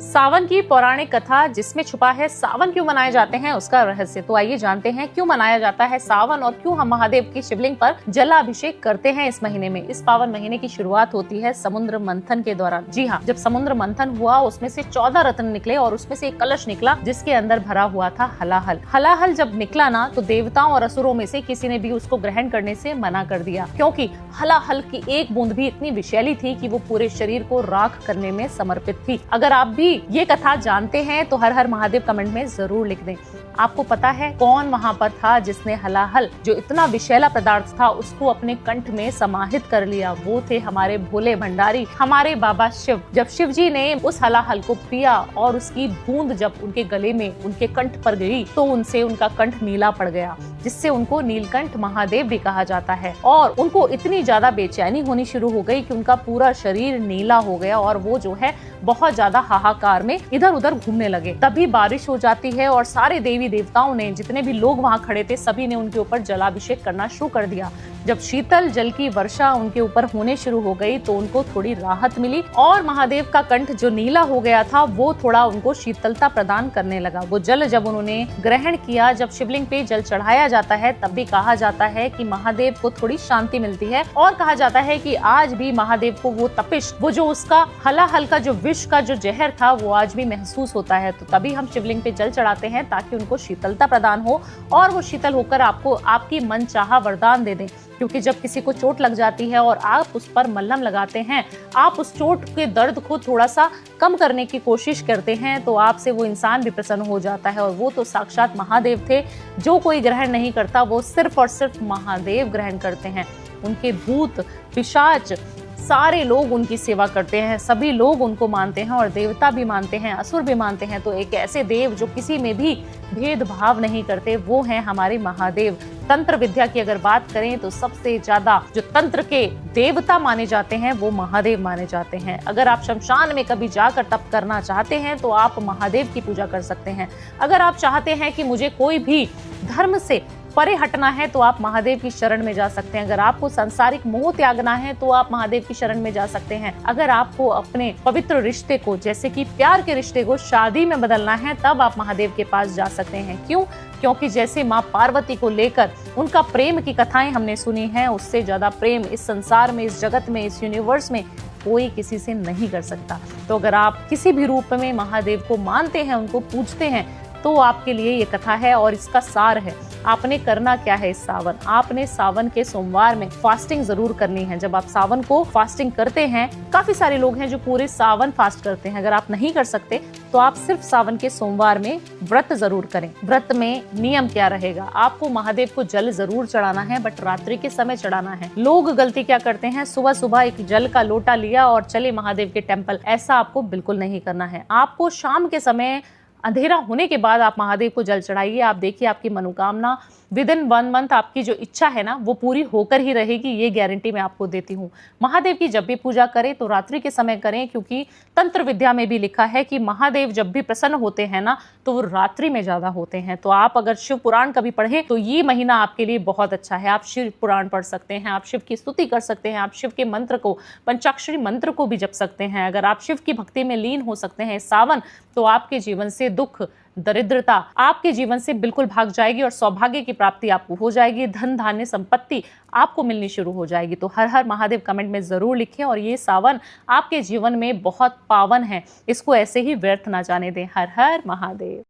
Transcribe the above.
सावन की पौराणिक कथा जिसमें छुपा है सावन क्यों मनाए जाते हैं उसका रहस्य। तो आइए जानते हैं क्यों मनाया जाता है सावन और क्यों हम महादेव की शिवलिंग पर जलाभिषेक करते हैं इस महीने में। इस पावन महीने की शुरुआत होती है समुद्र मंथन के दौरान। जी हाँ, जब समुद्र मंथन हुआ उसमें से 14 रत्न निकले और उसमें से एक कलश निकला जिसके अंदर भरा हुआ था हलाहल। हलाहल जब निकला ना तो देवताओं और असुरों में से किसी ने भी उसको ग्रहण करने से मना कर दिया, क्योंकि हलाहल की एक बूंद भी इतनी विषैली थी कि वो पूरे शरीर को राख करने में समर्पित थी। अगर आप भी ये कथा जानते हैं तो हर हर महादेव कमेंट में जरूर लिख दें। आपको पता है कौन वहाँ पर था जिसने हलाहल जो इतना विषैला पदार्थ था उसको अपने कंठ में समाहित कर लिया? वो थे हमारे भोले भंडारी, हमारे बाबा शिव। जब शिव जी ने उस हलाहल को पिया और उसकी बूंद जब उनके गले में उनके कंठ पर गई तो उनसे उनका कंठ नीला पड़ गया, जिससे उनको नीलकंठ महादेव भी कहा जाता है। और उनको इतनी ज्यादा बेचैनी होनी शुरू हो गई कि उनका पूरा शरीर नीला हो गया और वो जो है बहुत ज्यादा हाहाकार में इधर उधर घूमने लगे। तभी बारिश हो जाती है और सारे देवी देवताओं ने, जितने भी लोग वहाँ खड़े थे, सभी ने उनके ऊपर जलाभिषेक करना शुरू कर दिया। जब शीतल जल की वर्षा उनके ऊपर होने शुरू हो गई तो उनको थोड़ी राहत मिली और महादेव का कंठ जो नीला हो गया था वो थोड़ा उनको शीतलता प्रदान करने लगा। वो जल जब उन्होंने ग्रहण किया, जब शिवलिंग पे जल चढ़ाया जाता है तब भी कहा जाता है कि महादेव को थोड़ी शांति मिलती है और कहा जाता है कि आज भी महादेव को वो तपिश, वो जो उसका हलाहल का जो विष का जो जहर था वो आज भी महसूस होता है। तो तभी हम शिवलिंग पे जल चढ़ाते हैं ताकि उनको शीतलता प्रदान हो और वो शीतल होकर आपको आपकी मनचाहा वरदान दे दें। क्योंकि जब किसी को चोट लग जाती है और आप उस पर मलहम लगाते हैं, आप उस चोट के दर्द को थोड़ा सा कम करने की कोशिश करते हैं, तो आपसे वो इंसान भी प्रसन्न हो जाता है। और वो तो साक्षात महादेव थे, जो कोई ग्रहण नहीं करता वो सिर्फ और सिर्फ महादेव ग्रहण करते हैं। उनके भूत पिशाच सारे लोग उनकी सेवा करते हैं, सभी लोग उनको मानते हैं और देवता भी मानते हैं, असुर भी मानते हैं। तो एक ऐसे देव जो किसी में भी भेदभाव नहीं करते वो हैं हमारे महादेव। तंत्र विद्या की अगर बात करें तो सबसे ज्यादा जो तंत्र के देवता माने जाते हैं वो महादेव माने जाते हैं। अगर आप शमशान में कभी जाकर तप करना चाहते हैं तो आप महादेव की पूजा कर सकते हैं। अगर आप चाहते हैं कि मुझे कोई भी धर्म से परे हटना है तो आप महादेव की शरण में जा सकते हैं। अगर आपको सांसारिक मोह त्यागना है तो आप महादेव की शरण में जा सकते हैं। अगर आपको अपने पवित्र रिश्ते को, जैसे कि प्यार के रिश्ते को शादी में बदलना है, तब आप महादेव के पास जा सकते हैं। क्यों? क्योंकि जैसे माँ पार्वती को लेकर उनका प्रेम की कथाएं हमने सुनी हैं, उससे ज्यादा प्रेम इस संसार में, इस जगत में, इस यूनिवर्स में कोई किसी से नहीं कर सकता। तो अगर आप किसी भी रूप में महादेव को मानते हैं, उनको पूजते हैं, तो आपके लिए ये कथा है और इसका सार है। आपने करना क्या है इस सावन? आपने सावन के सोमवार में फास्टिंग जरूर करनी है। जब आप सावन को फास्टिंग करते हैं, काफी सारे लोग हैं जो पूरे सावन फास्ट करते हैं। अगर आप नहीं कर सकते तो आप सिर्फ सावन के सोमवार में व्रत जरूर करें। व्रत में नियम क्या रहेगा? आपको महादेव को जल जरूर चढ़ाना है, बट रात्रि के समय चढ़ाना है। लोग गलती क्या करते हैं, सुबह सुबह एक जल का लोटा लिया और चले महादेव के टेम्पल। ऐसा आपको बिल्कुल नहीं करना है। आपको शाम के समय अंधेरा होने के बाद आप महादेव को जल चढ़ाइए। आप देखिए आपकी मनोकामना विदिन 1 मंथ आपकी जो इच्छा है ना वो पूरी होकर ही रहेगी, ये गारंटी मैं आपको देती हूँ। महादेव की जब भी पूजा करें तो रात्रि के समय करें, क्योंकि तंत्र विद्या में भी लिखा है कि महादेव जब भी प्रसन्न होते हैं ना तो वो रात्रि में ज्यादा होते हैं। तो आप अगर शिव पुराण कभी पढ़े तो ये महीना आपके लिए बहुत अच्छा है। आप शिव पुराण पढ़ सकते हैं, आप शिव की स्तुति कर सकते हैं, आप शिव के मंत्र को, पंचाक्षरी मंत्र को भी जप सकते हैं। अगर आप शिव की भक्ति में लीन हो सकते हैं सावन, तो आपके जीवन से दुख, दरिद्रता आपके जीवन से बिल्कुल भाग जाएगी और सौभाग्य की प्राप्ति आपको हो जाएगी। धन धान्य संपत्ति आपको मिलनी शुरू हो जाएगी। तो हर हर महादेव कमेंट में जरूर लिखें और ये सावन आपके जीवन में बहुत पावन है, इसको ऐसे ही व्यर्थ ना जाने दें। हर हर महादेव।